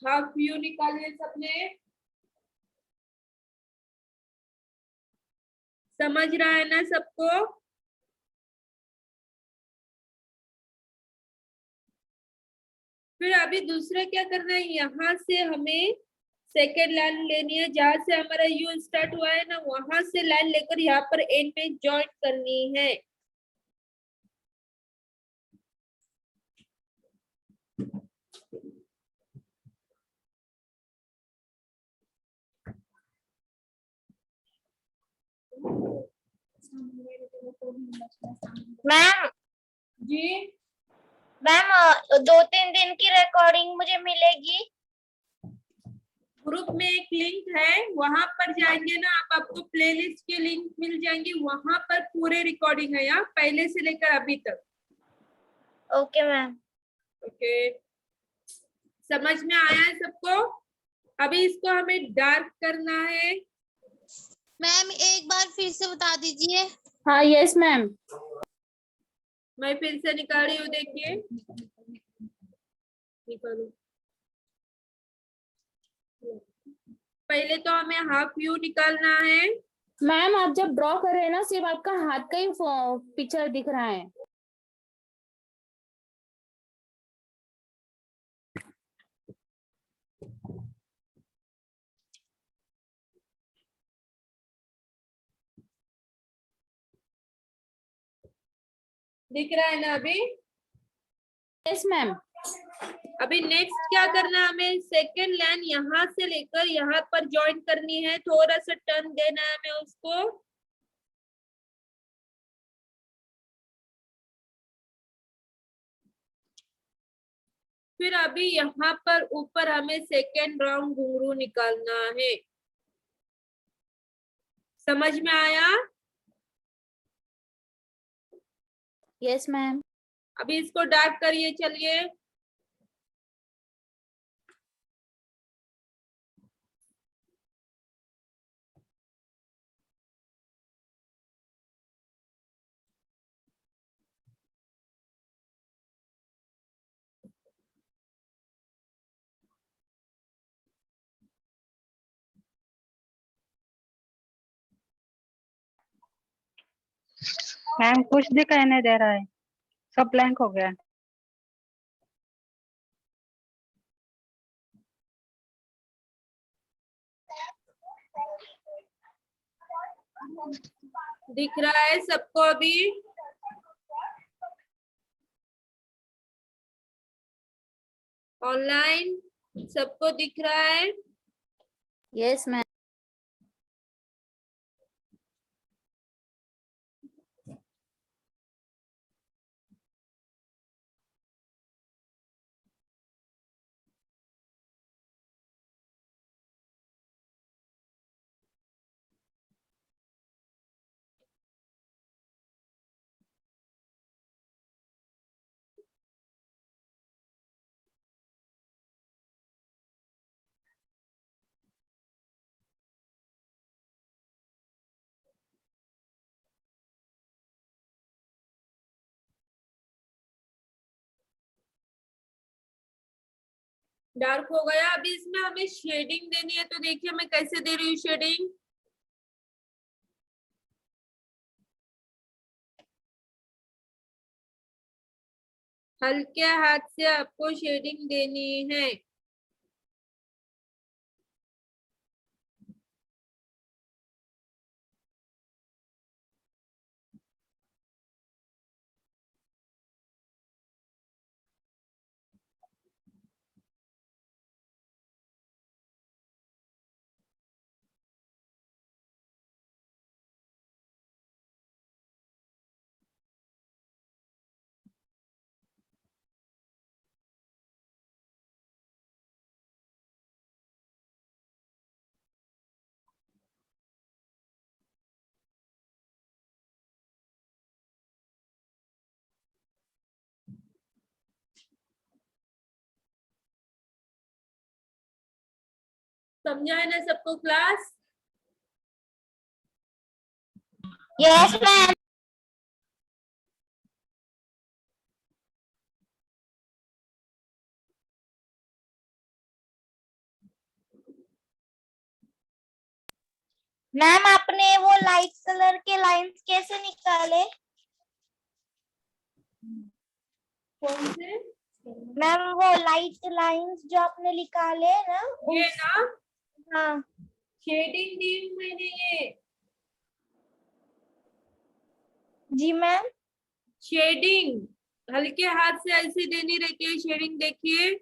Half view निकालिए सबने। समझ रहा है ना सबको? फिर अभी दूसरा क्या करना है, यहाँ से हमें सेकेंड लाइन लेनी है, जहां से हमारा यू स्टार्ट हुआ है ना, वहां से लाइन लेकर यहाँ पर एंड में ज्वाइन करनी है। मैम जी मैम 2-3 दिन की रिकॉर्डिंग मुझे मिलेगी? ग्रुप में एक लिंक है, वहां पर जाएंगे ना आप, आपको प्लेलिस्ट के लिंक मिल जाएंगे, वहां पर पूरे रिकॉर्डिंग है, यहाँ पहले से लेकर अभी तक। Okay ma'am. ओके, समझ में आया है सबको? अभी इसको हमें डार्क करना है। मैम एक बार फिर से बता दीजिए। हाँ यस मैम। मैं फिर से निकाल रही हूँ, देखिए निकालो। पहले तो हमें हाफ व्यू निकालना है। मैम आप जब ड्रॉ कर रहे हैं ना, सिर्फ आपका हाथ का ही पिक्चर दिख रहा है। दिख रहा है ना अभी? Yes ma'am. अभी नेक्स्ट क्या करना है, हमें सेकेंड लाइन यहाँ से लेकर यहाँ पर ज्वाइन करनी है, थोड़ा सा टर्न देना है हमें उसको। फिर अभी यहाँ पर ऊपर हमें सेकेंड राउंड घुंघरू निकालना है। समझ में आया? Yes ma'am. अभी इसको डार्क करिए, चलिए। मैम कुछ दिखाई नहीं दे रहा है, सब ब्लैंक हो गया। दिख रहा है सबको अभी? ऑनलाइन सबको दिख रहा है? Yes ma'am. डार्क हो गया। अभी इसमें हमें शेडिंग देनी है, तो देखिए मैं कैसे दे रही हूँ शेडिंग। हल्के हाथ से आपको शेडिंग देनी है। समझा है ना सबको क्लास? Yes ma'am. मैम आपने वो लाइट कलर के लाइंस कैसे निकाले? कौन से? मैम वो लाइट लाइंस जो आपने निकाले ना ये ना हाँ शेडिंग दी हूँ मैंने ये। जी मैम। शेडिंग हल्के हाथ से ऐसे देनी रहती है शेडिंग, देखिए।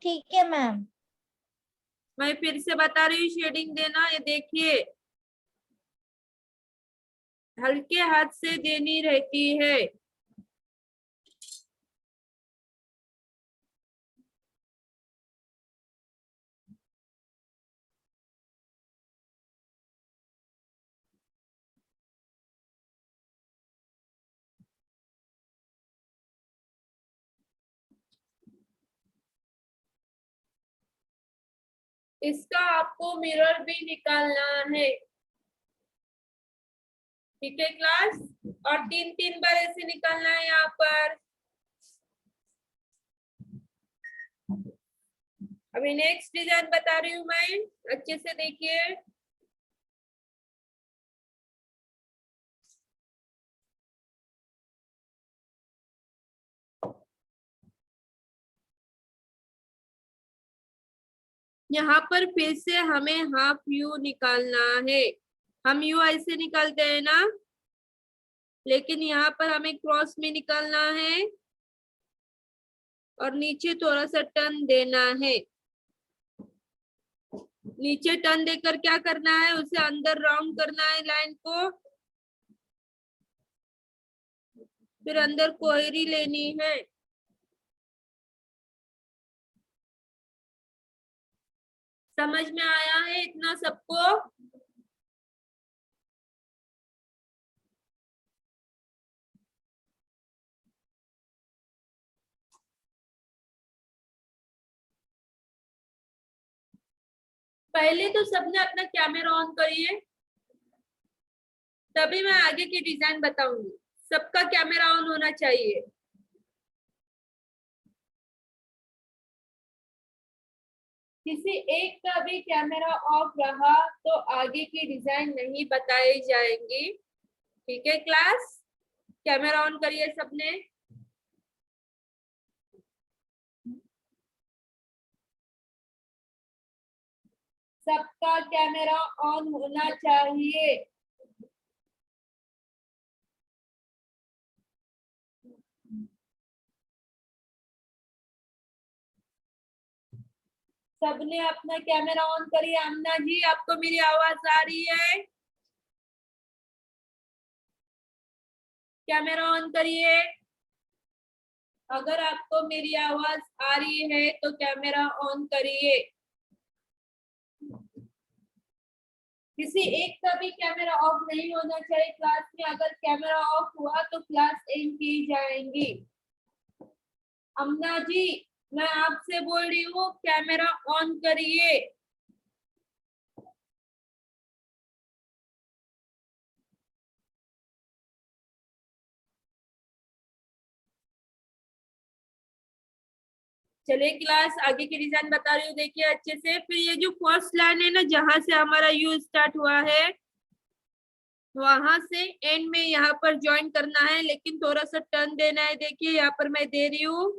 ठीक है मैम। मैं फिर से बता रही हूँ शेडिंग देना, ये देखिए हल्के हाथ से देनी रहती है। इसका आपको मिरर भी निकालना है, ठीक है क्लास? और 3-3 बार ऐसे निकालना है यहाँ पर। अभी नेक्स्ट डिजाइन बता रही हूँ मैं, अच्छे से देखिए। यहाँ पर फिर से हमें हाफ यू निकालना है। हम यू ऐसे निकालते हैं ना, लेकिन यहाँ पर हमें क्रॉस में निकालना है और नीचे थोड़ा सा टर्न देना है। नीचे टर्न देकर क्या करना है, उसे अंदर राउंड करना है लाइन को, फिर अंदर कोहरी लेनी है। समझ में आया है इतना सबको? पहले तो सबने अपना कैमरा ऑन करिए, तभी मैं आगे की डिजाइन बताऊंगी। सबका कैमरा ऑन होना चाहिए। किसी एक का भी कैमरा ऑफ रहा तो आगे की डिजाइन नहीं बताई जाएंगी, ठीक है क्लास? कैमरा ऑन करिए सबने। सबका कैमरा ऑन होना चाहिए। सबने अपना कैमरा ऑन करिए। आमना जी, आपको मेरी आवाज आ रही है? कैमरा ऑन करिए। अगर आपको मेरी आवाज आ रही है तो कैमरा ऑन करिए। किसी एक का भी कैमरा ऑफ नहीं होना चाहिए क्लास में। अगर कैमरा ऑफ हुआ तो क्लास एंड की जाएंगी। अमना जी, मैं आपसे बोल रही हूँ कैमरा ऑन करिए। चलिए क्लास, आगे की डिजाइन बता रही हूँ, देखिए अच्छे से। फिर ये जो फर्स्ट लाइन है ना, जहां से हमारा यू स्टार्ट हुआ है, वहां से एंड में यहाँ पर ज्वाइन करना है, लेकिन थोड़ा सा टर्न देना है। देखिए यहाँ पर मैं दे रही हूँ।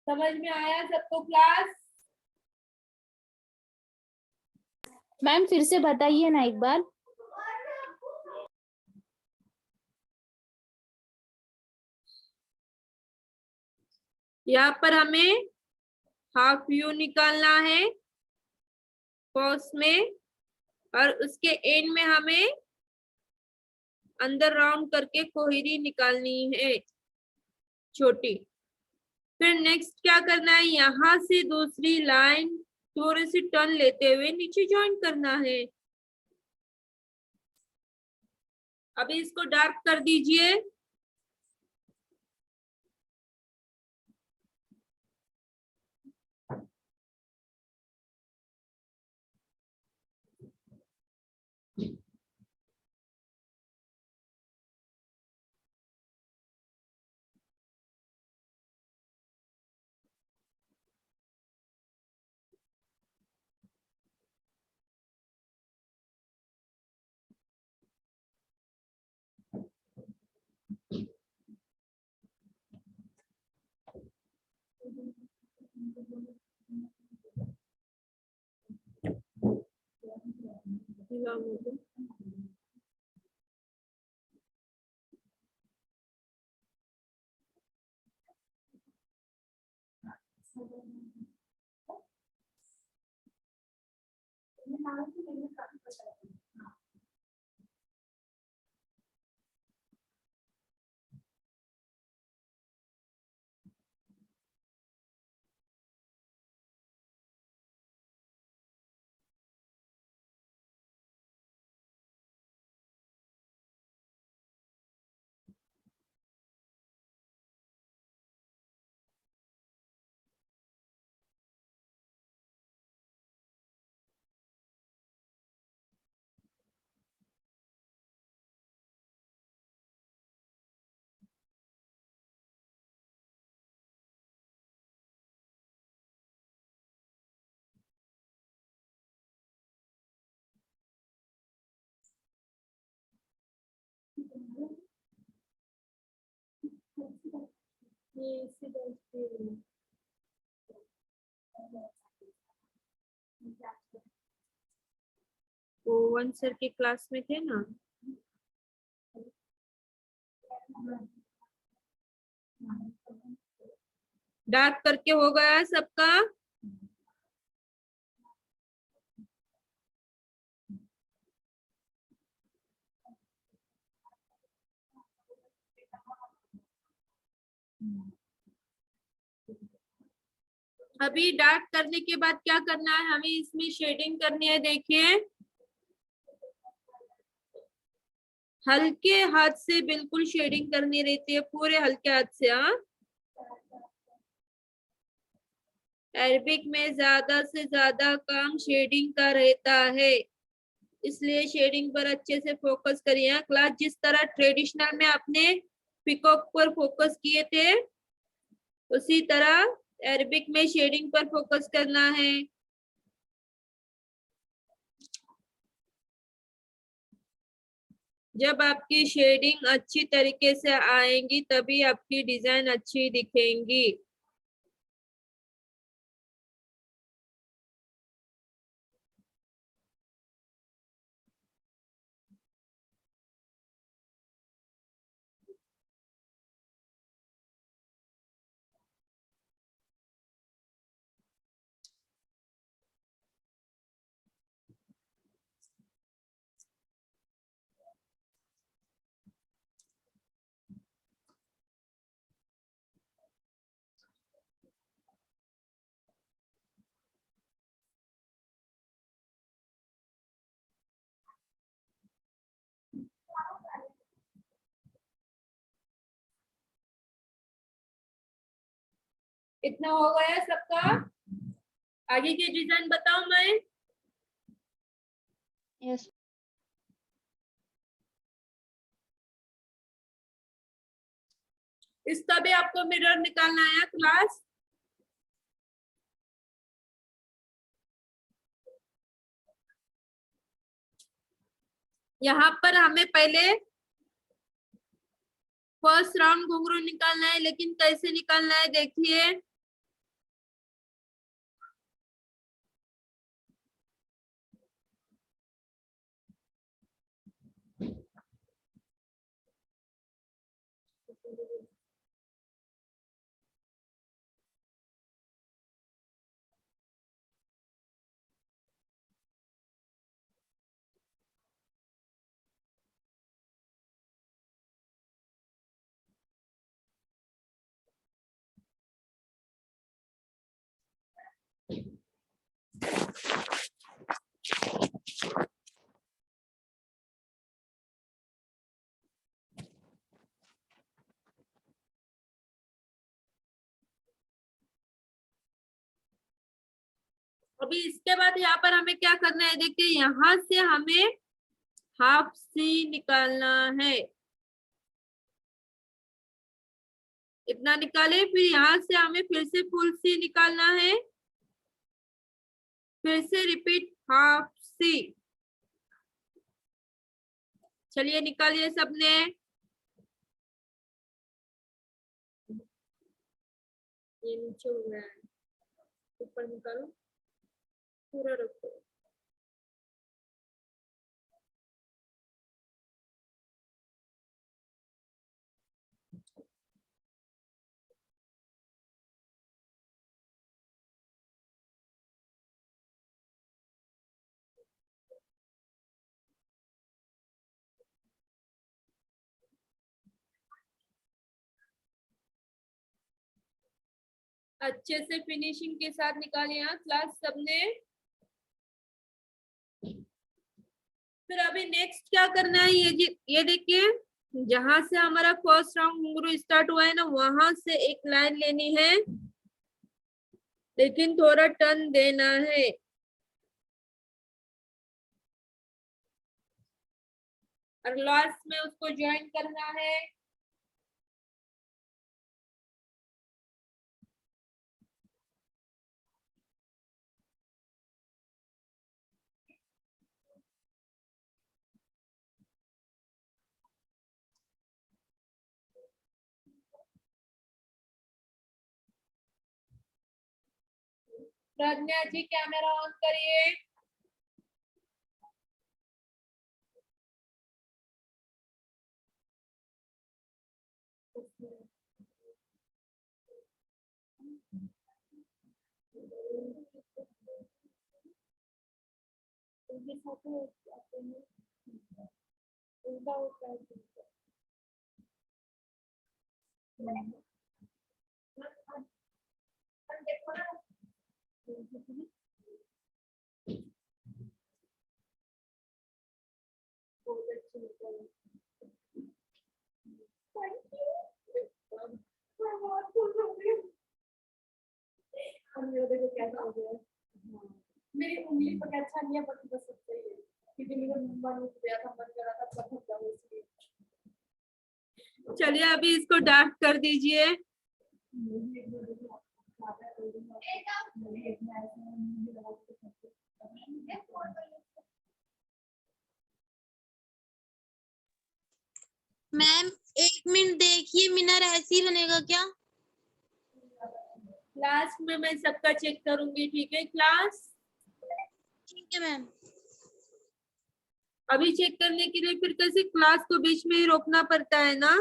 समझ में आया सबको क्लास? मैम फिर से बताइए ना एक बार। यहाँ पर हमें हाफ यू निकालना है फर्स्ट में, और उसके एंड में हमें अंदर राउंड करके कोहरी निकालनी है छोटी। फिर नेक्स्ट क्या करना है, यहाँ से दूसरी लाइन थोड़ी सी टर्न लेते हुए नीचे ज्वाइन करना है। अभी इसको डार्क कर दीजिए। ओवन सर की क्लास में थे ना। डार्क करके हो गया सबका। अभी डार्क करने के बाद क्या करना है, हमें इसमें शेडिंग करनी है। देखिए हल्के हाथ से बिल्कुल शेडिंग करनी रहती है, पूरे हल्के हाथ से। हाँ, अरबिक में ज्यादा से ज्यादा काम शेडिंग का रहता है, इसलिए शेडिंग पर अच्छे से फोकस करिए। क्लास जिस तरह ट्रेडिशनल में आपने पिकॉक पर फोकस किए थे, उसी तरह अरबिक में शेडिंग पर फोकस करना है। जब आपकी शेडिंग अच्छी तरीके से आएंगी तभी आपकी डिजाइन अच्छी दिखेंगी। इतना हो गया सबका। आगे की डिजाइन बताओ मैं। यस इसका भी आपको मिरर निकालना है क्लास। यहाँ पर हमें पहले फर्स्ट राउंड घुंघरू निकालना है, लेकिन कैसे निकालना है देखिए। अभी इसके बाद यहाँ पर हमें क्या करना है, देखिए यहाँ से हमें हाफ सी निकालना है। इतना निकाले, फिर यहाँ से हमें फिर से फुल सी निकालना है, फिर से रिपीट हाफ सी। चलिए निकालिए सबने। ये नीचे हो गया है, ऊपर निकालो, पूरा रखो। अच्छे से फिनिशिंग के साथ निकालिए हाँ क्लास सबने। फिर अभी नेक्स्ट क्या करना है, ये देखिए, जहां से हमारा फर्स्ट राउंड घुंघरू स्टार्ट हुआ है ना, वहां से एक लाइन लेनी है, लेकिन थोड़ा टर्न देना है। और लास्ट में उसको ज्वाइन करना है। प्रज्ञा जी कैमरा ऑन करिए। देखो कैसा हो गया, मेरी उंगली पर अच्छा नहीं है, बाकी बस सब सही है, क्योंकि मेरा मन उठ गया था, मन कर रहा था सब हो जाए इसलिए। चलिए अभी इसको डार्क कर दीजिए। मैम 1 मिनट देखिए, मिनर ऐसे ही बनेगा क्या? लास्ट में मैं सबका चेक करूंगी, ठीक है क्लास? ठीक है मैम। अभी चेक करने के लिए फिर कैसे क्लास को बीच में ही रोकना पड़ता है ना,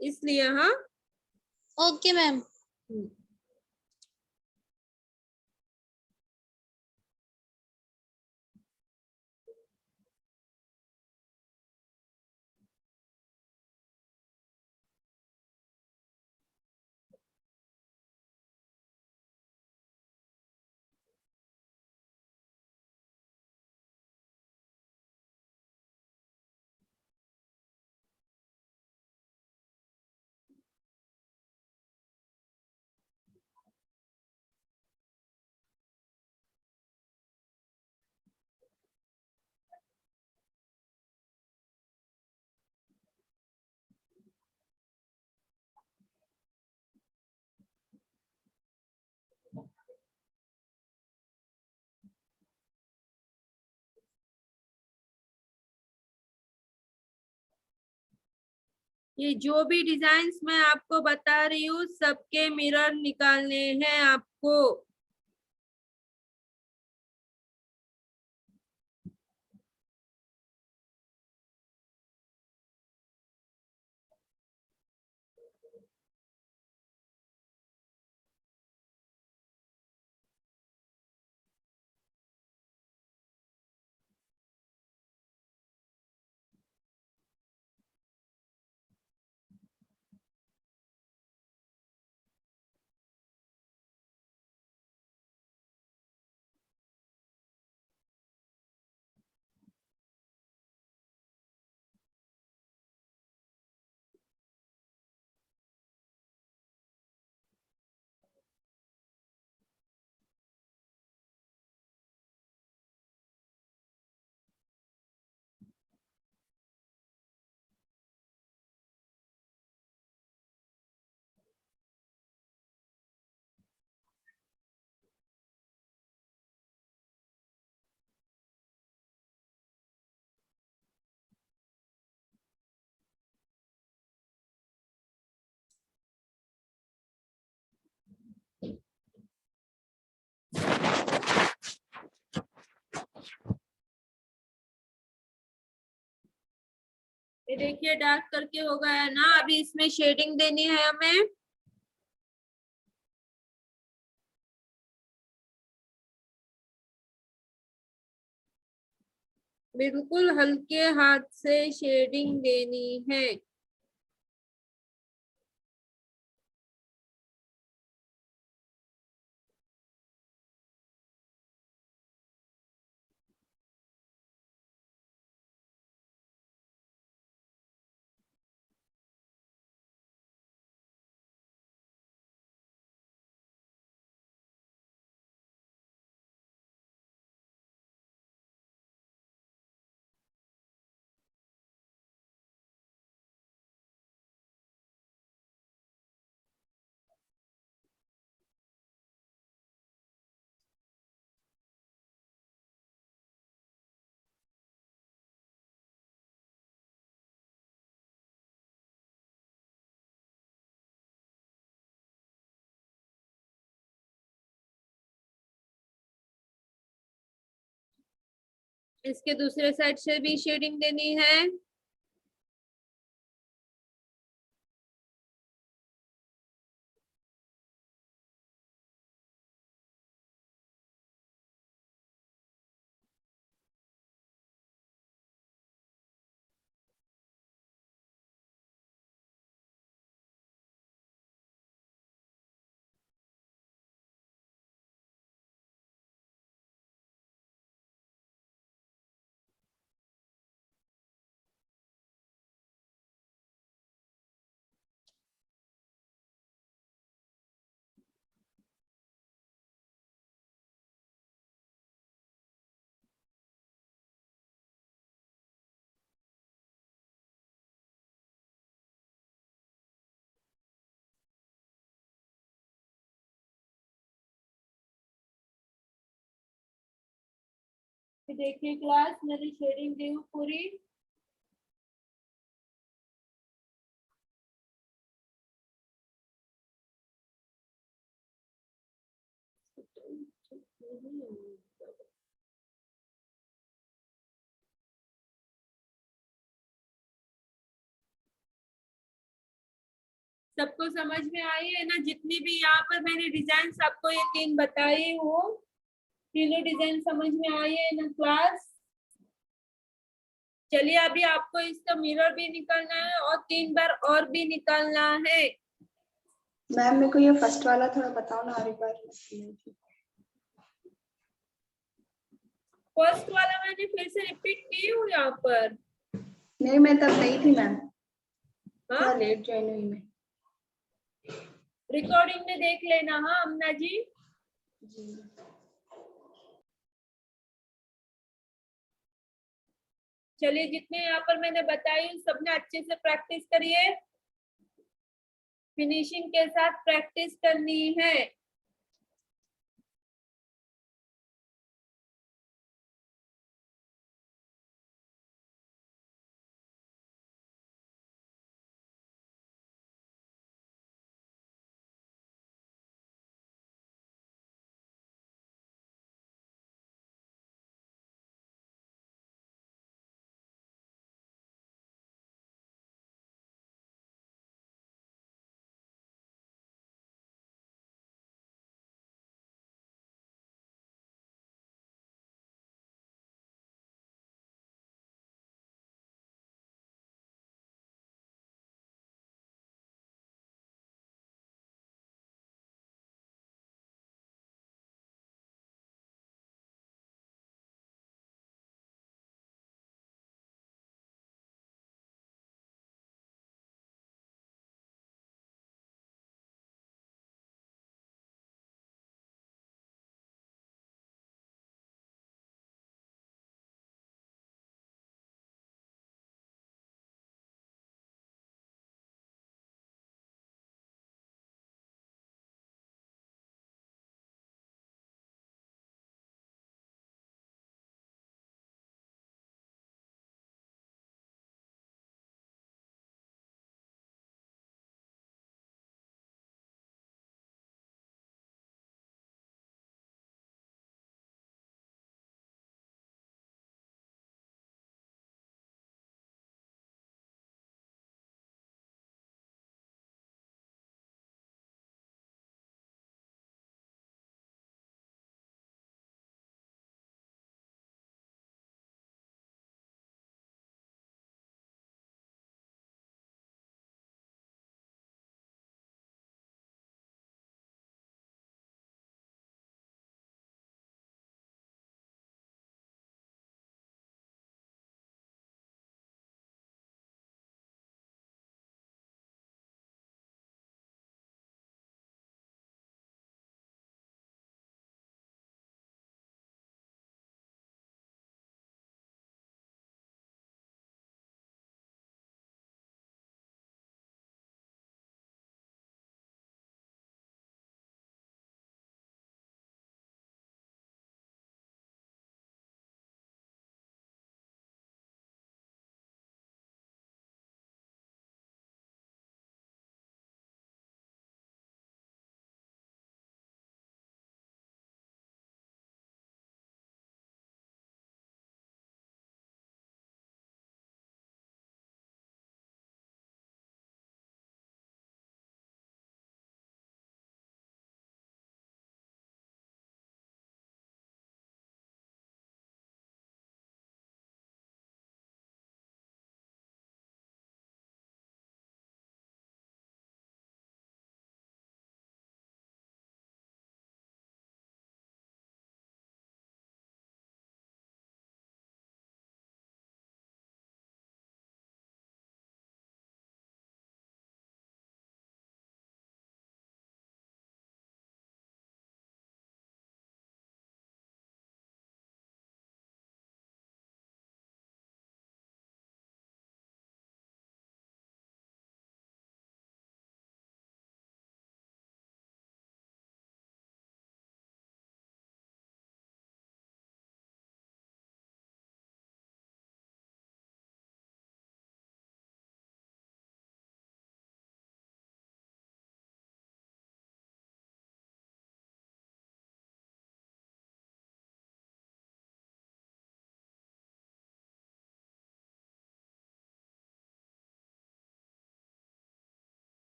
इसलिए। हाँ ओके मैम। ये जो भी डिजाइन्स मैं आपको बता रही हूँ, सबके मिरर निकालने हैं आपको। ये देखिए डार्क करके हो गया है ना, अभी इसमें शेडिंग देनी है हमें। बिल्कुल हल्के हाथ से शेडिंग देनी है। इसके दूसरे साइड से भी शेडिंग देनी है। देखिए क्लास, मैंने शेडिंग दी हूँ पूरी। सबको समझ में आई है ना? जितनी भी यहाँ पर मैंने डिजाइन आपको ये 3 बताई हूँ, तीनों डिजाइन समझ में आई है ना क्लास? चलिए अभी आपको इसका मिरर भी निकालना है और 3 बार और भी निकालना है। मैम मेरे को ये फर्स्ट वाला थोड़ा बताओ ना, एक बार। फर्स्ट वाला मैंने फिर से रिपीट की हूँ यहाँ पर। नहीं, मैं तब नहीं थी मैम, हाँ, थोड़ा लेट ज्वाइन हुई मैं। रिकॉर्डिंग में देख लेना। हाँ अमना जी। जी। चलिए जितने यहाँ पर मैंने बताई सबने अच्छे से प्रैक्टिस करिए। फिनिशिंग के साथ प्रैक्टिस करनी है।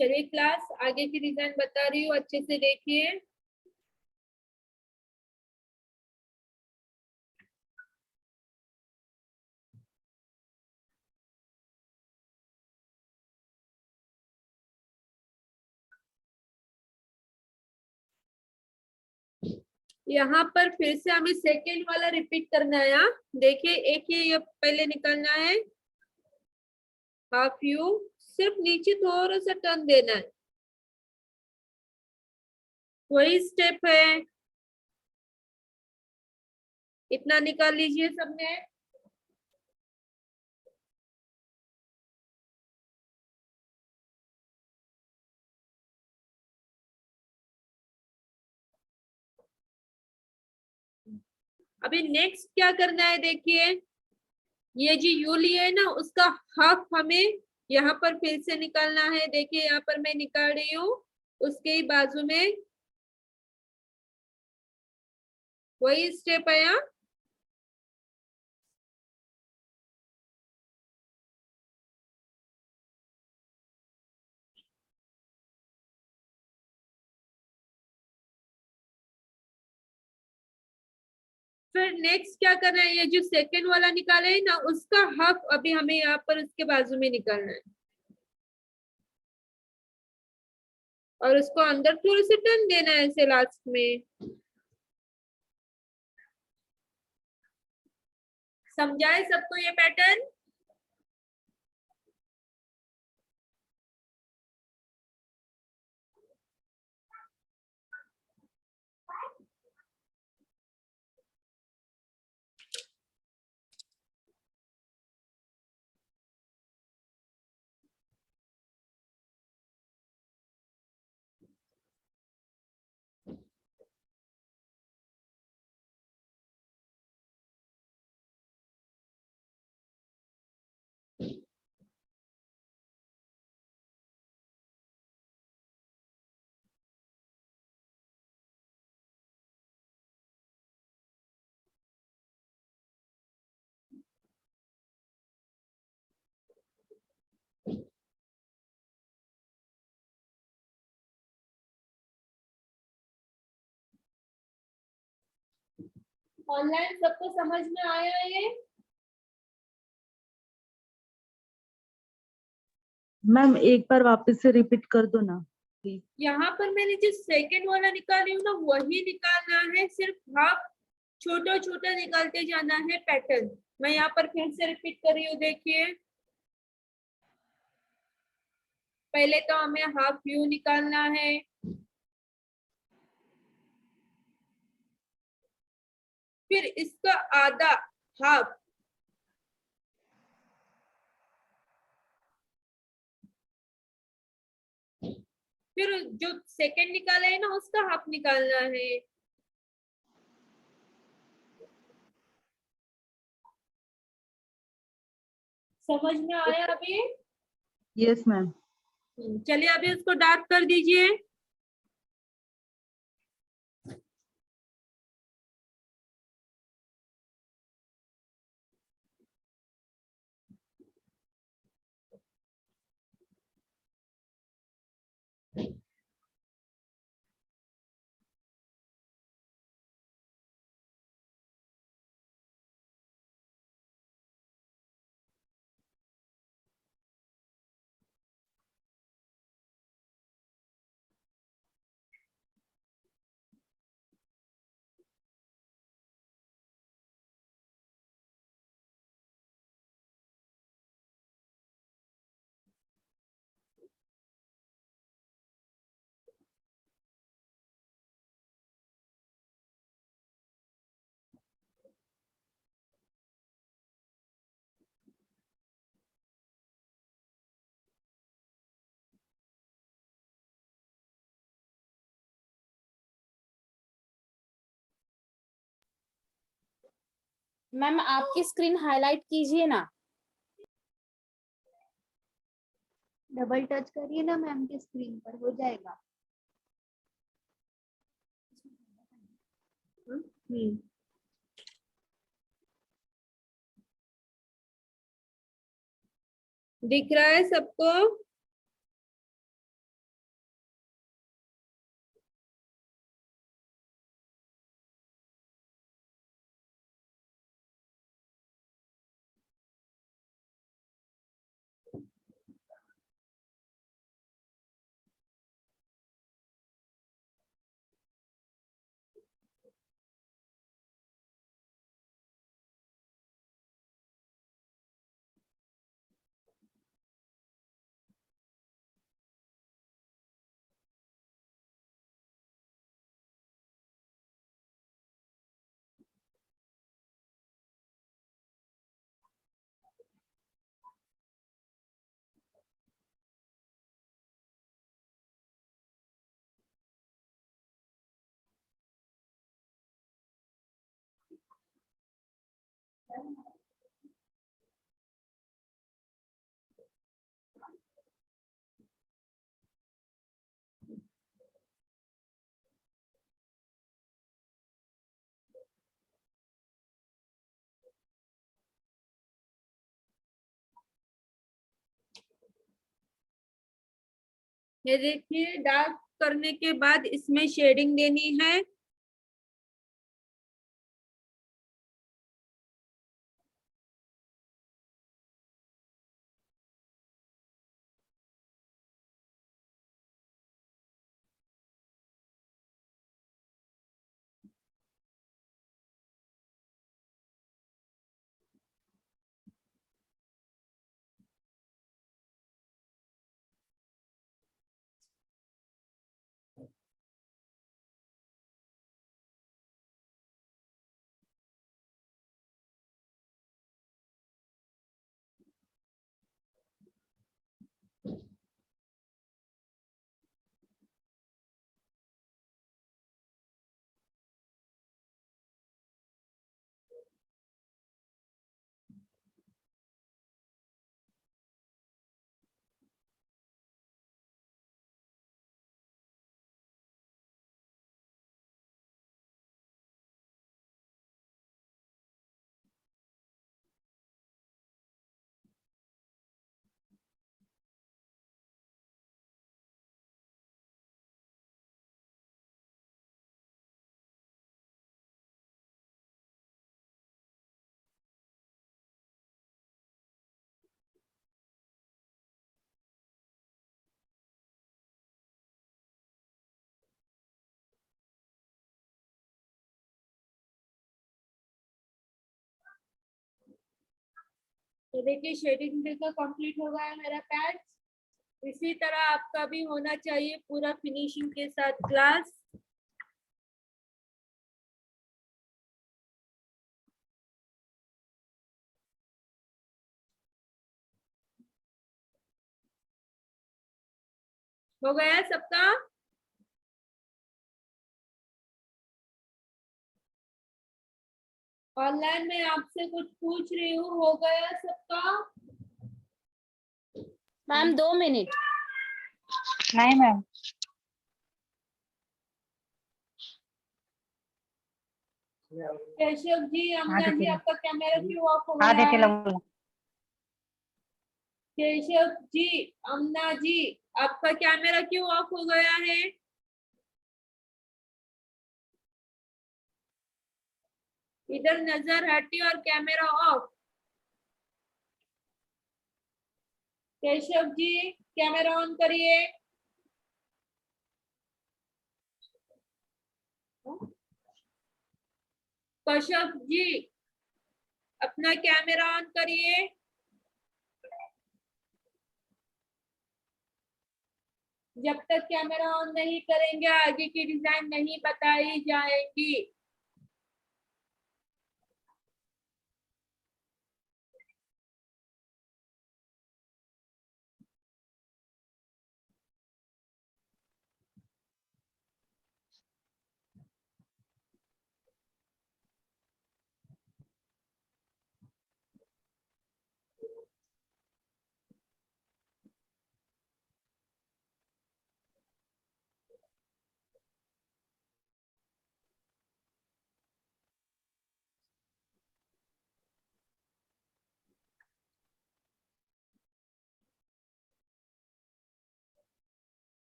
चलिए क्लास, आगे की डिजाइन बता रही हूँ, अच्छे से देखिए। यहाँ पर फिर से हमें सेकेंड वाला रिपीट करना है। यहाँ देखिए, एक ही ये पहले निकालना है, हाफ यू, सिर्फ नीचे थोड़ा सा टर्न देना है, वही स्टेप है। इतना निकाल लीजिए सबने। अभी नेक्स्ट क्या करना है, देखिए ये जो यू लिए है ना, उसका हाफ हमें यहाँ पर फिर से निकालना है। देखिए यहाँ पर मैं निकाल रही हूँ, उसके ही बाजू में वही स्टेप है यहाँ। फिर नेक्स्ट क्या करना है, ये जो सेकेंड वाला निकाले है ना, उसका हाफ अभी हमें यहाँ पर उसके बाजू में निकालना है, और उसको अंदर थोड़ी सी टर्न देना है ऐसे लास्ट में। समझाए सबको ये पैटर्न? ऑनलाइन सबको समझ में आया ये? मैम एक बार वापस से रिपीट कर दो ना प्लीज। यहाँ पर मैंने जो सेकेंड वाला निकाली हूँ ना, वही निकालना है, सिर्फ हाफ छोटा छोटा निकालते जाना है पैटर्न। मैं यहाँ पर फिर से रिपीट कर रही हूँ, देखिए पहले तो हमें हाफ यू निकालना है, फिर इसका आधा हाफ, फिर जो सेकंड निकाला है ना, उसका हाफ निकालना है। समझ में आया अभी? Yes ma'am. चलिए अभी उसको डार्क कर दीजिए। मैम आपकी स्क्रीन हाईलाइट कीजिए ना। डबल टच करिए ना मैम की स्क्रीन पर, हो जाएगा। दिख रहा है सबको? ये देखिए डार्क करने के बाद इसमें शेडिंग देनी है। तो देखिए शेडिंग देकर कंप्लीट हो गया मेरा पैच। इसी तरह आपका भी होना चाहिए पूरा फिनिशिंग के साथ क्लास। हो गया सबका? ऑनलाइन में आपसे कुछ पूछ रही हूँ, हो गया सबका? Ma'am 2 minute. नहीं मैम। केशव जी, अमना जी, आपका कैमरा क्यों ऑफ हो गया आदित्य है? लगूंगा। केशव जी, अमना जी, आपका कैमरा क्यों ऑफ हो गया है? इधर नजर हटी और camera off. Keshav ji, camera on करिए। कश्यप जी, अपना कैमरा ऑन करिए। जब तक कैमरा ऑन नहीं करेंगे आगे की डिजाइन नहीं बताई जाएगी।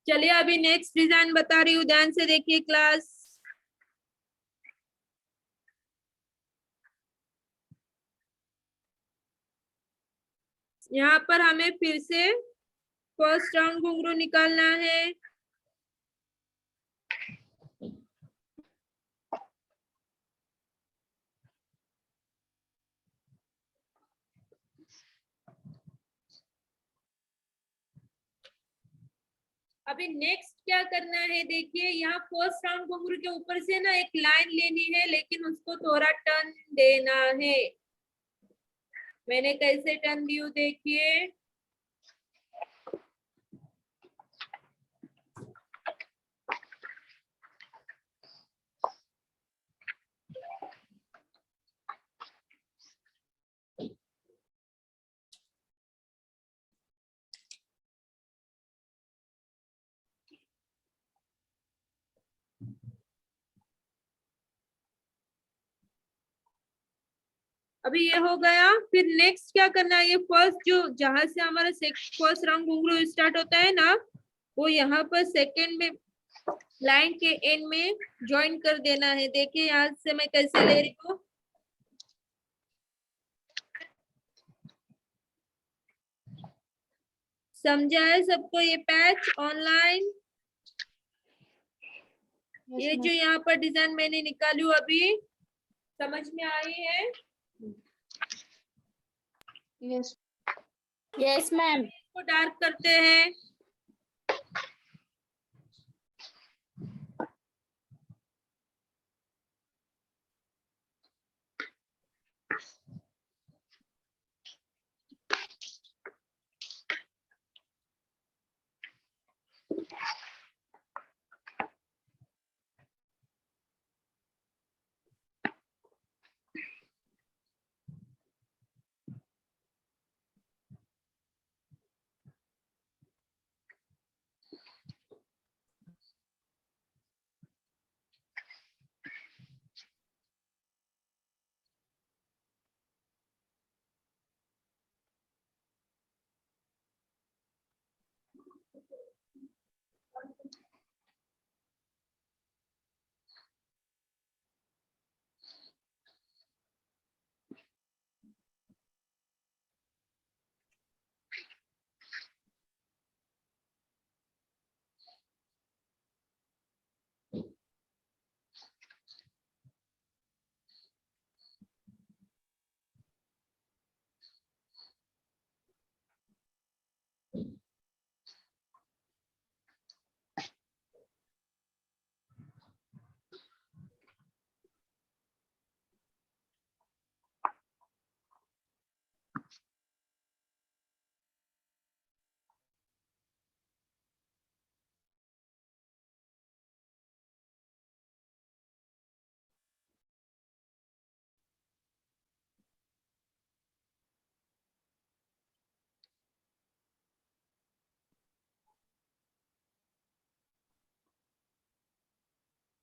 चलिए अभी नेक्स्ट डिजाइन बता रही हूँ, ध्यान से देखिए क्लास। यहाँ पर हमें फिर से फर्स्ट राउंड घुंघरू निकालना है। अभी नेक्स्ट क्या करना है, देखिए यहाँ फर्स्ट राउंड घुंघरू के ऊपर से ना एक लाइन लेनी है, लेकिन उसको थोड़ा टर्न देना है। मैंने कैसे टर्न दी हूँ देखिए। अभी ये हो गया। फिर नेक्स्ट क्या करना है, ये फर्स्ट जो जहां से हमारा फर्स्ट राउंड घुंघरू स्टार्ट होता है ना, वो यहाँ पर सेकंड में लाइन के एंड में ज्वाइन कर देना है। देखिए यहाँ से मैं कैसे ले रही हूँ। समझा है सबको ये पैच ऑनलाइन? ये जो यहाँ पर डिजाइन मैंने निकाली हूँ अभी, समझ में आई है? Yes yes ma'am. इसको डार्क करते हैं।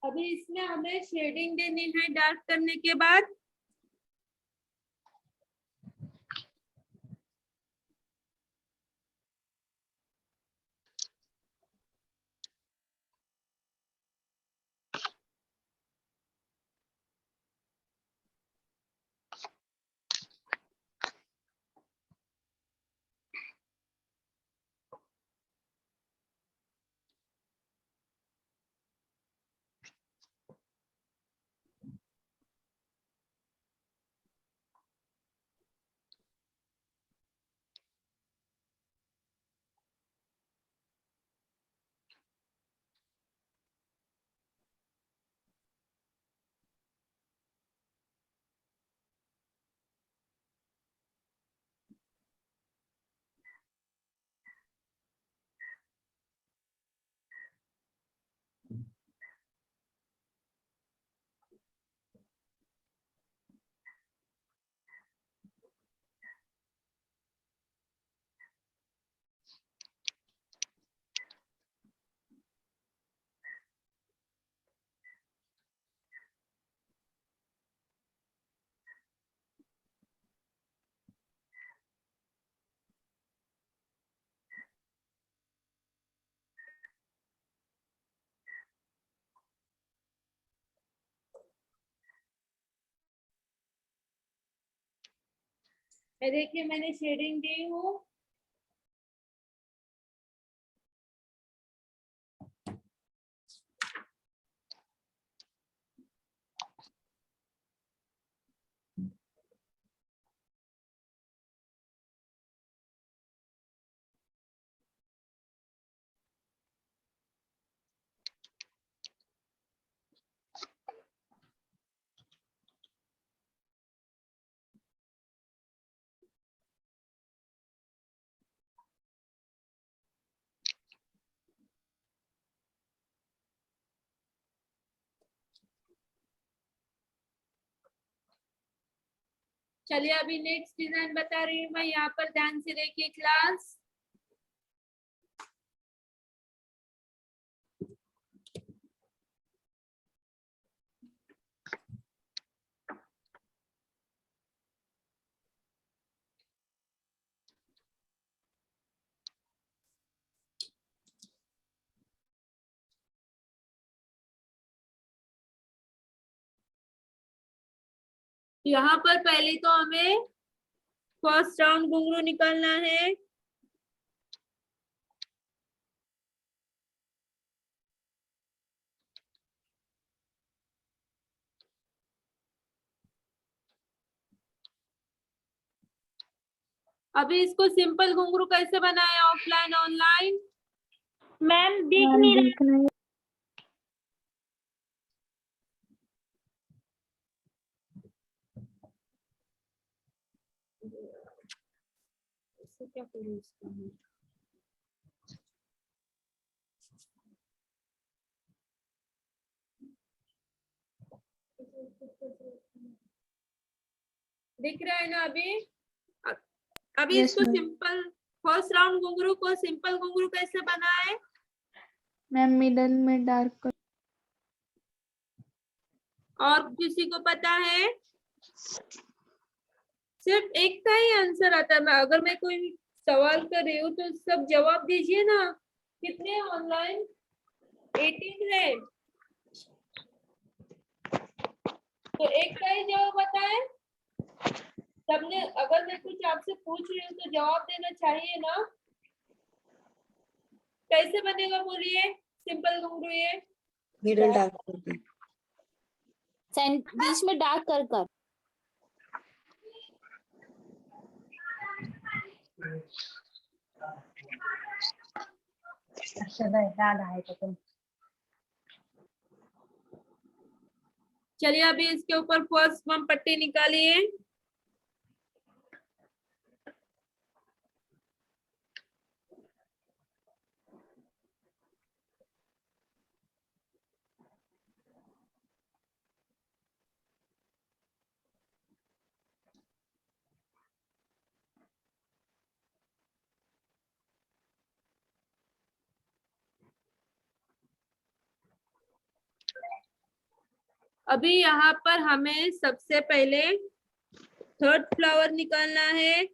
अभी इसमें हमें शेडिंग देनी है डार्क करने के बाद। ये देखिए मैंने शेडिंग दी हूँ। चलिए अभी नेक्स्ट डिजाइन बता रही हूँ मैं, यहाँ पर ध्यान से देखिए क्लास। यहाँ पर पहले तो हमें फर्स्ट राउंड घुंघरू निकालना है। अभी इसको सिंपल घुंघरू कैसे बनाए, ऑफलाइन ऑनलाइन? मैम दिख नहीं रहा। इससे क्या करूँ इसका मैं? दिख रहा है ना अभी? अभी Yes, इसको ma'am. सिंपल फर्स्ट राउंड घुंघरू को सिंपल घुंघरू कैसे बनाए? मैम मिडल में डार्क और किसी को पता है? सिर्फ एक का ही आंसर आता है। मैं अगर मैं कोई सवाल कर रही हूँ तो सब जवाब दीजिए ना। कितने ऑनलाइन? 18 है तो एक का ही जवाब बताए। सबने, अगर मैं कुछ आपसे पूछ रही हूँ तो जवाब देना चाहिए ना। कैसे बनेगा बोलिए सिंपल घुंघरू ये? मिडल डार्क करके, बीच में डार्क कर कर। चलिए अभी इसके ऊपर फर्स्ट हम पट्टी निकालिए। अभी यहाँ पर हमें सबसे पहले थर्ड फ्लावर निकालना है।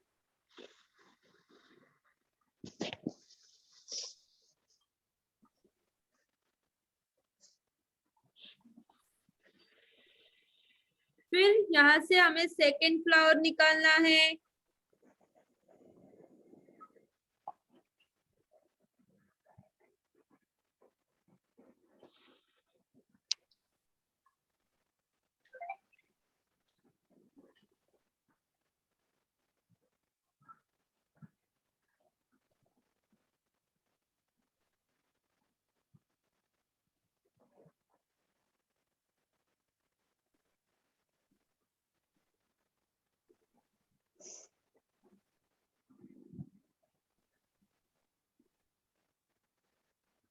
फिर यहाँ से हमें सेकेंड फ्लावर निकालना है।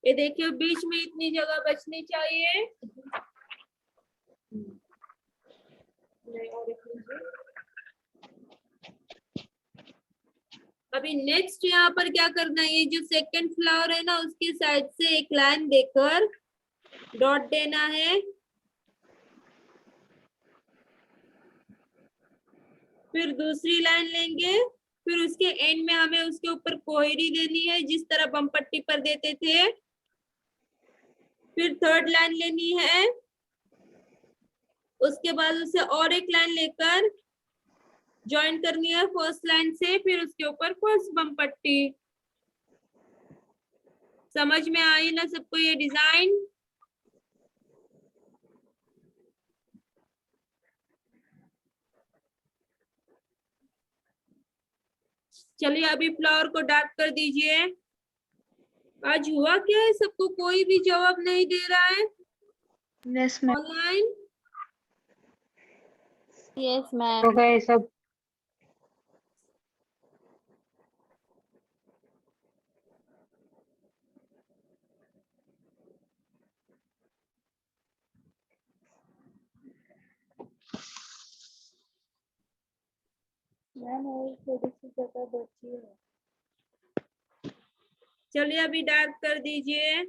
ये देखिए बीच में इतनी जगह बचनी चाहिए। अभी नेक्स्ट यहाँ पर क्या करना है, ये जो सेकंड फ्लावर है ना उसकी साइड से एक लाइन देकर डॉट देना है। फिर दूसरी लाइन लेंगे, फिर उसके एंड में हमें उसके ऊपर कोहरी देनी है जिस तरह बम पट्टी पर देते थे। फिर थर्ड लाइन लेनी है, उसके बाद उसे और एक लाइन लेकर ज्वाइन करनी है फर्स्ट लाइन से, फिर उसके ऊपर फर्स्ट बम पट्टी। समझ में आई ना सबको ये डिजाइन? चलिए अभी फ्लावर को डार्क कर दीजिए। आज हुआ क्या है सबको, कोई भी जवाब नहीं दे रहा है यस मैम। ऑनलाइन? यस हो मैम। गए सब। मैम और थोड़ी सी जगह बची है। चलिए अभी डार्क कर दीजिए।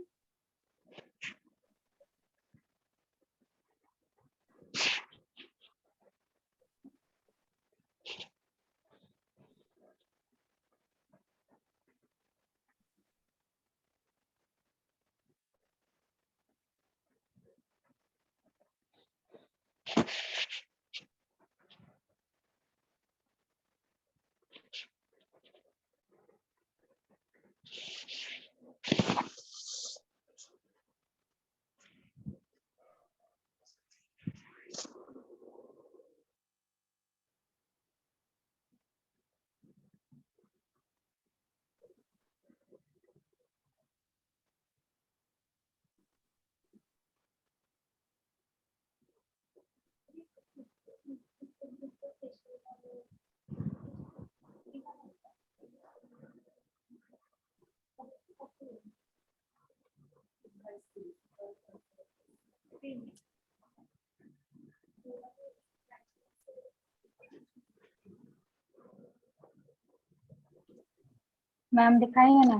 मैम दिखाएंगे ना?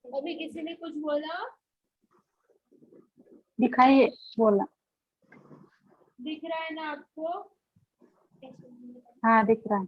अभी किसी ने कुछ बोला? दिखाइए बोला। दिख रहा है ना आपको? हाँ दिख रहा है।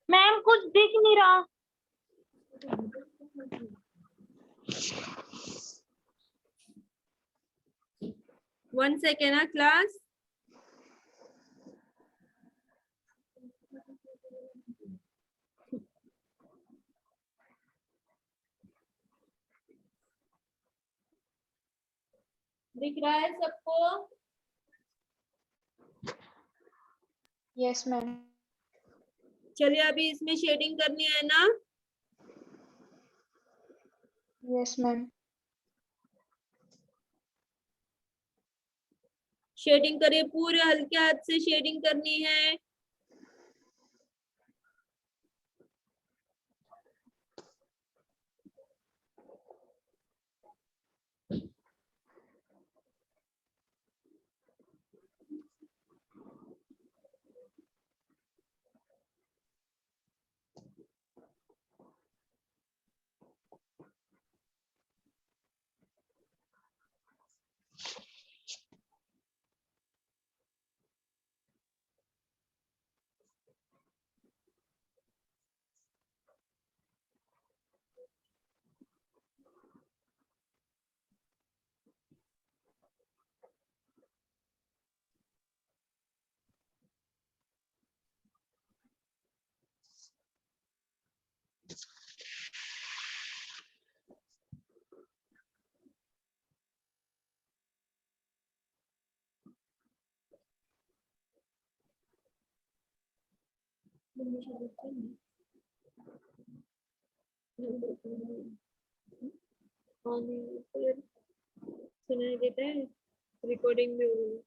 मैम कुछ दिख नहीं रहा। वन सेकेंड ना क्लास। दिख रहा है सबको? Yes ma'am. चलिए अभी इसमें शेडिंग करनी है ना? Yes ma'am. शेडिंग करिए, पूरे हल्के हाथ से शेडिंग करनी है। सुनाई देता है, रिकॉर्डिंग भी हो रही है।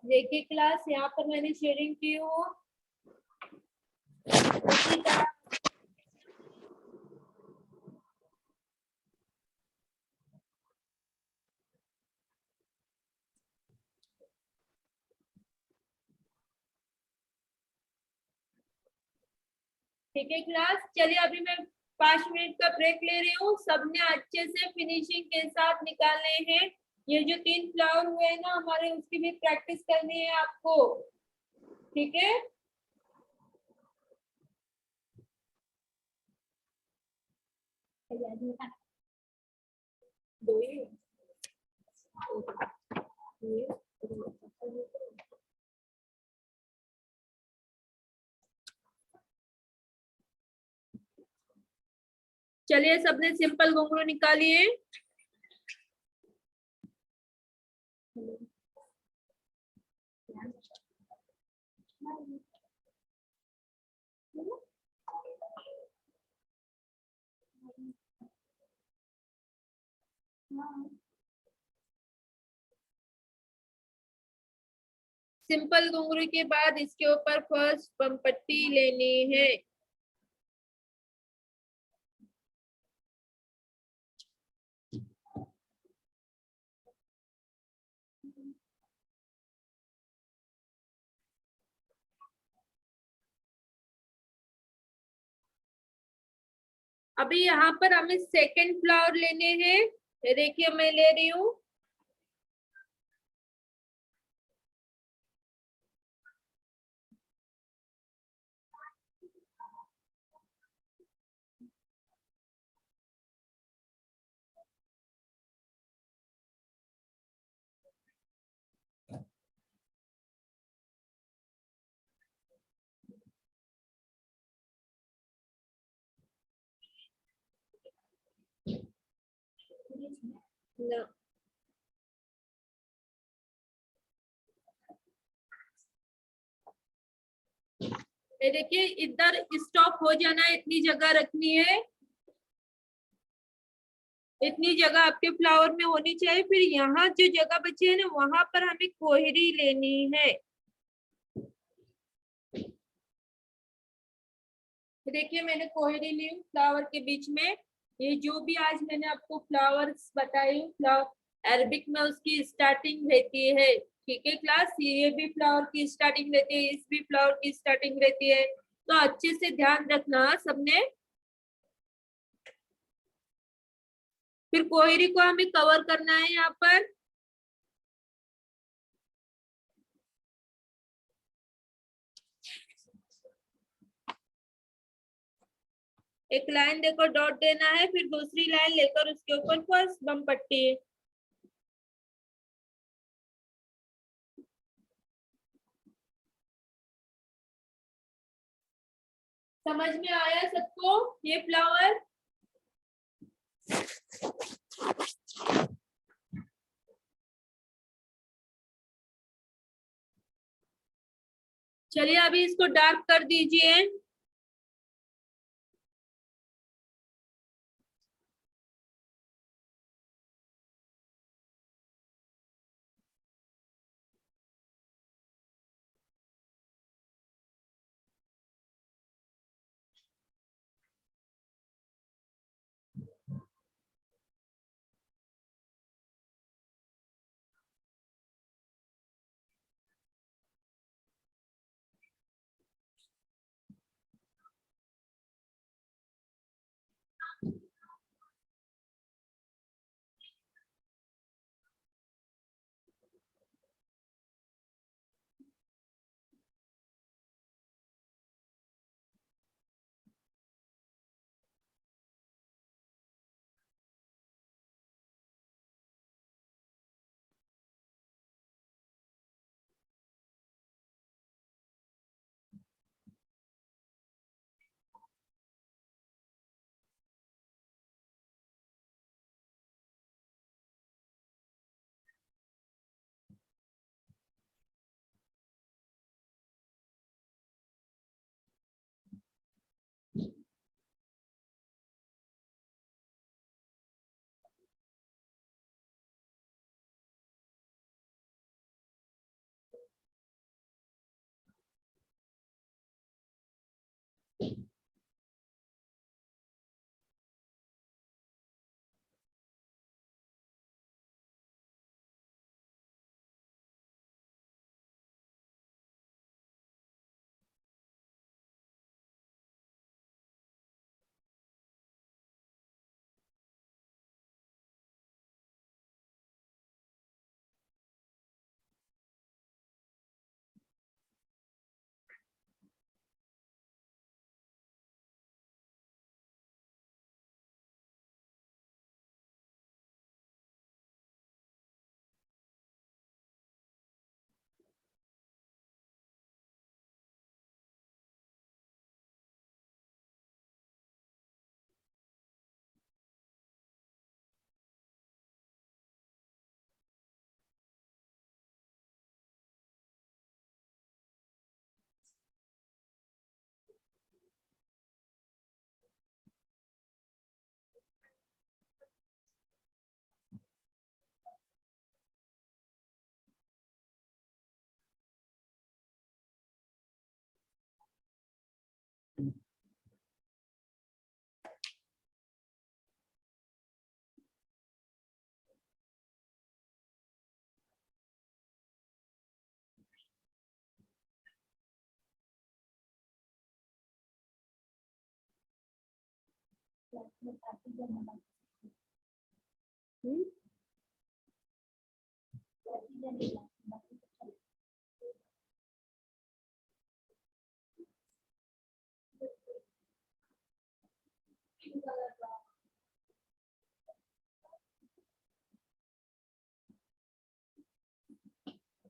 देखिए क्लास, यहाँ पर मैंने शेयरिंग की हूँ। उसी तरह ठीक है क्लास, चलिए अभी मैं 5 मिनट का ब्रेक ले रही हूँ। सबने अच्छे से फिनिशिंग के साथ निकालने हैं। ये जो 3 फ्लावर हुए हैं ना हमारे, उसकी भी प्रैक्टिस करनी है आपको, ठीक है। दो ही चलिए, सबने सिंपल घुंघरू निकालिए। सिंपल घुंघरू के बाद इसके ऊपर फर्स्ट बम पट्टी लेनी है। अभी यहाँ पर हमें सेकंड फ्लावर लेने हैं। ये देखिए मैं ले रही हूँ। ना ये देखिए, इधर स्टॉप हो जाना है, इतनी जगह रखनी है, इतनी जगह आपके फ्लावर में होनी चाहिए। फिर यहाँ जो जगह बची है ना, वहां पर हमें कोहरी लेनी है। देखिए मैंने कोहरी ली हूँ फ्लावर के बीच में। ये जो भी आज मैंने आपको फ्लावर्स बताई, फ्लावर अरबिक में उसकी स्टार्टिंग रहती है, ठीक है क्लास। ये भी फ्लावर की स्टार्टिंग रहती है, इस भी फ्लावर की स्टार्टिंग रहती है, तो अच्छे से ध्यान रखना सबने। फिर कोहरी को हमें कवर करना है यहाँ पर। एक लाइन देकर डॉट देना है, फिर दूसरी लाइन लेकर उसके ऊपर फर्स्ट बम पट्टी। समझ में आया सबको ये फ्लावर? चलिए अभी इसको डार्क कर दीजिए।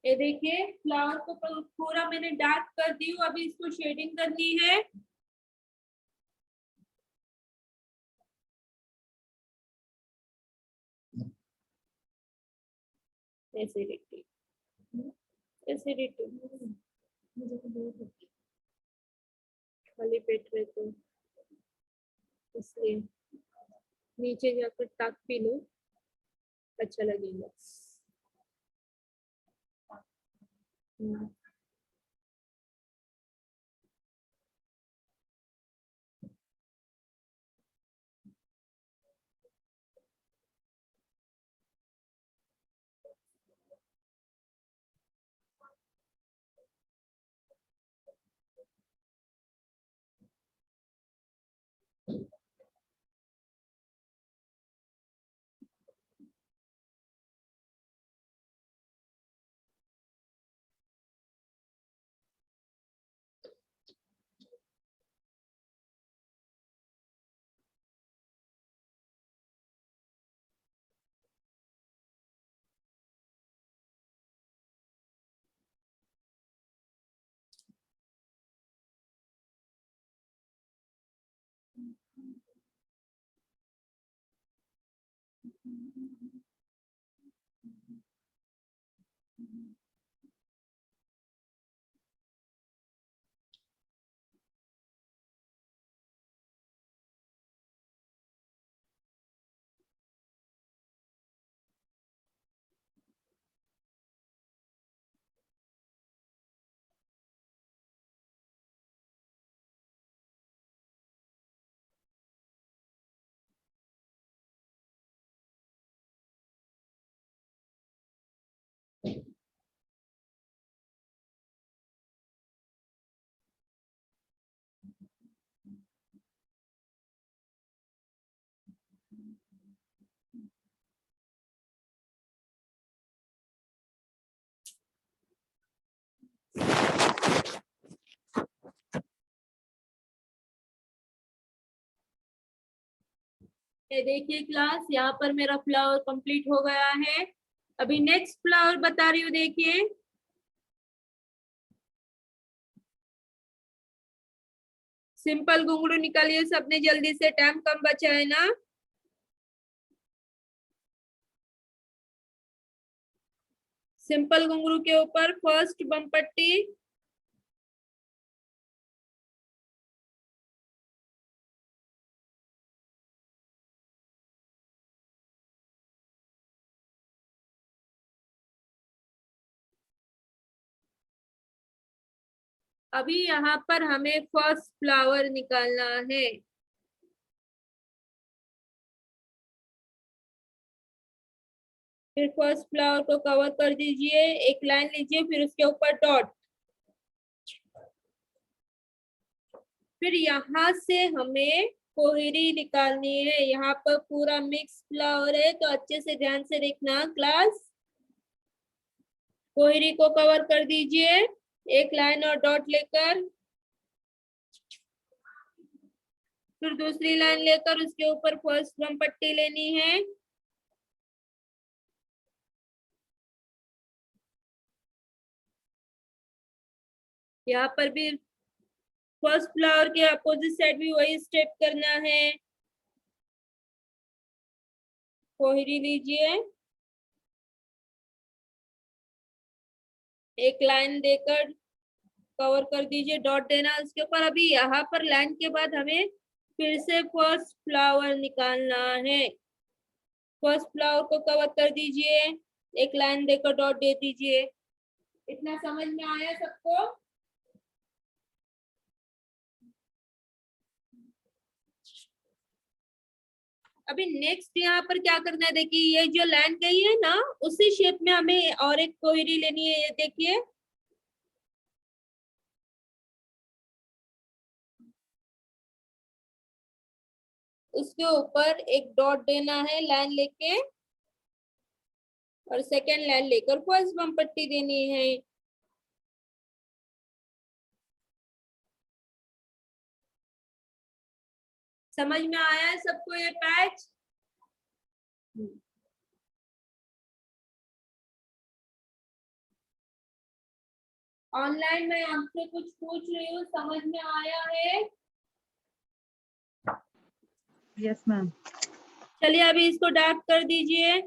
ये देखिए फ्लावर को पूरा मैंने डार्क कर दी हूँ, अभी इसको शेडिंग करनी है। एसिडिटी एसिडिटी खाली पेट में तो इसलिए नीचे जाकर ताक पी लो, अच्छा लगेगा। ये देखिए क्लास, यहाँ पर मेरा फ्लावर कंप्लीट हो गया है। अभी नेक्स्ट फ्लावर बता रही हूँ, देखिए। सिंपल घुंघरू निकालिए सबने जल्दी से, टाइम कम बचा है ना। सिंपल घुंघरू के ऊपर फर्स्ट बम पट्टी, अभी यहाँ पर हमें फर्स्ट फ्लावर निकालना है। फिर फर्स्ट फ्लावर को कवर कर दीजिए, एक लाइन लीजिए, फिर उसके ऊपर डॉट। फिर यहाँ से हमें कोहरी निकालनी है। यहाँ पर पूरा मिक्स फ्लावर है, तो अच्छे से ध्यान से देखना क्लास। कोहरी को कवर कर दीजिए एक लाइन और डॉट लेकर, फिर दूसरी लाइन लेकर उसके ऊपर फर्स्ट बम पट्टी लेनी है। यहाँ पर भी फर्स्ट फ्लावर के अपोजिट साइड भी वही स्टेप करना है। कोहरी लीजिए, एक लाइन देकर कवर कर दीजिए, डॉट देना उसके ऊपर। अभी यहाँ पर लाइन के बाद हमें फिर से फर्स्ट फ्लावर निकालना है। फर्स्ट फ्लावर को कवर कर दीजिए, एक लाइन देकर डॉट दे दीजिए। इतना समझ में आया सबको? अभी नेक्स्ट यहाँ पर क्या करना है, देखिए ये जो लाइन गई है ना, उसी शेप में हमें और एक कोहरी लेनी है। ये देखिए, उसके ऊपर एक डॉट देना है लाइन लेके, और सेकेंड लाइन लेकर फर्स्ट बम पट्टी देनी है। समझ में आया है सबको ये पैच? ऑनलाइन में आपसे कुछ पूछ रही हूँ, समझ में आया है? Yes ma'am. चलिए अभी इसको डार्क कर दीजिए।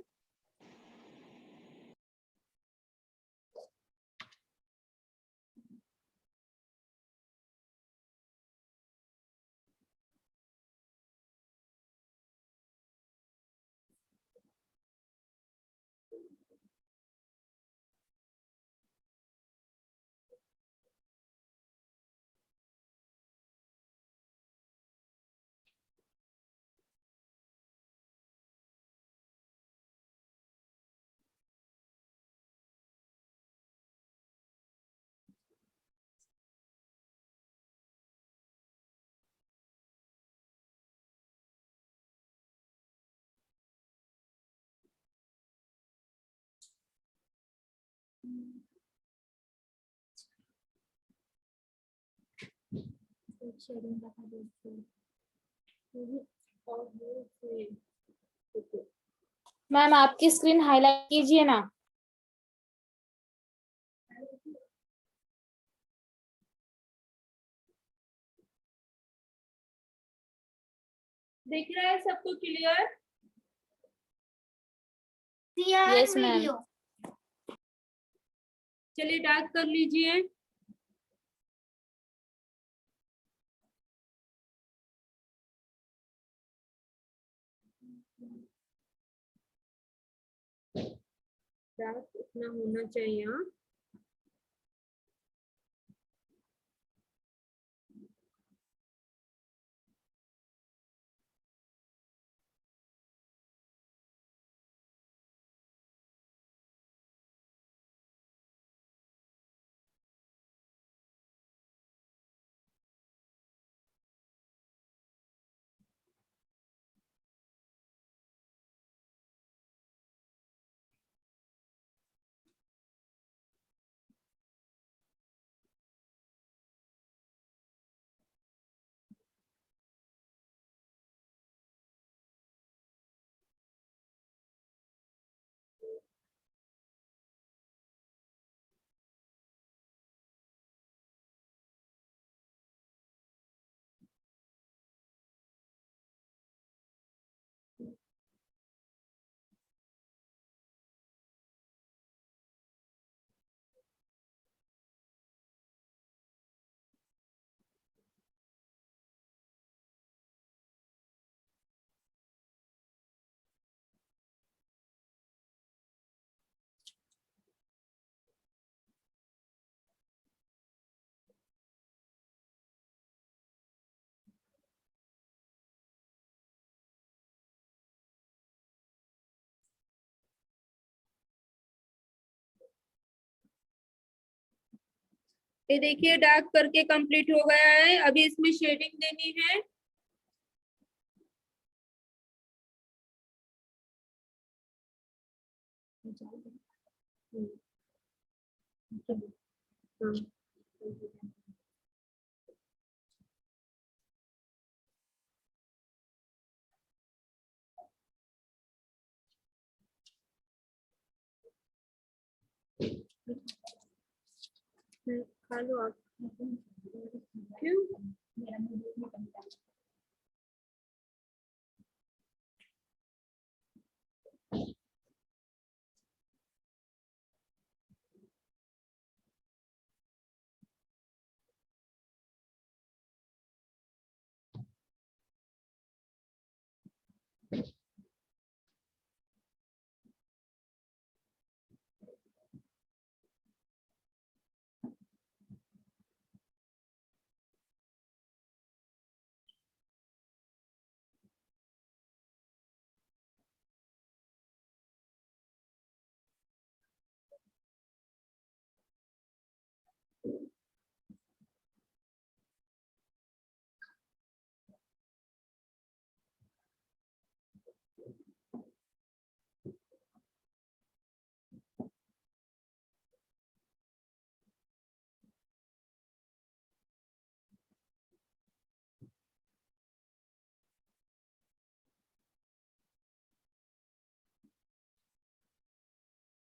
मैम आपकी स्क्रीन हाईलाइट कीजिए ना। दिख रहा है सबको क्लियर? Yes ma'am. चलिए डार्क कर लीजिए। डार्क इतना होना चाहिए। हाँ, ये देखिए डार्क करके कंप्लीट हो गया है। अभी इसमें शेडिंग देनी है। खा लो आप। क्यों?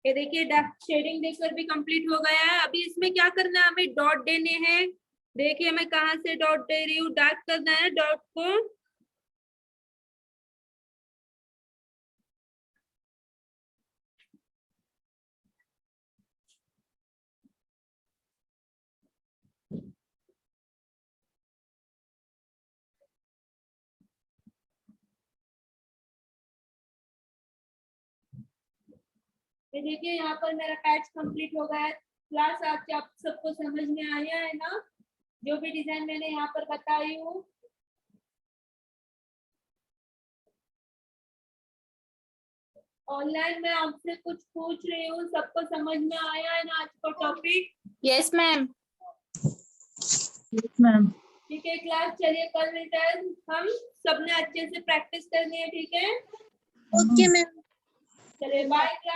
ये देखिए डार्क शेडिंग देकर भी कंप्लीट हो गया है। अभी इसमें क्या करना है, हमें डॉट देने हैं। देखिए मैं कहाँ से डॉट दे रही हूँ, डार्क करना है डॉट को। ये देखिए यहाँ पर मेरा पैच कंप्लीट हो गया है। क्लास आज आप सबको समझ में आया है ना, जो भी डिजाइन मैंने यहाँ पर बताई हूँ। ऑनलाइन में आपसे कुछ पूछ रही हूँ, सबको समझ में आया है ना आज का टॉपिक? Yes ma'am. मैम ठीक है क्लास, चलिए कल रिटर्न हम सबने अच्छे से प्रैक्टिस करनी है, ठीक है? Okay ma'am. चलिए बाय।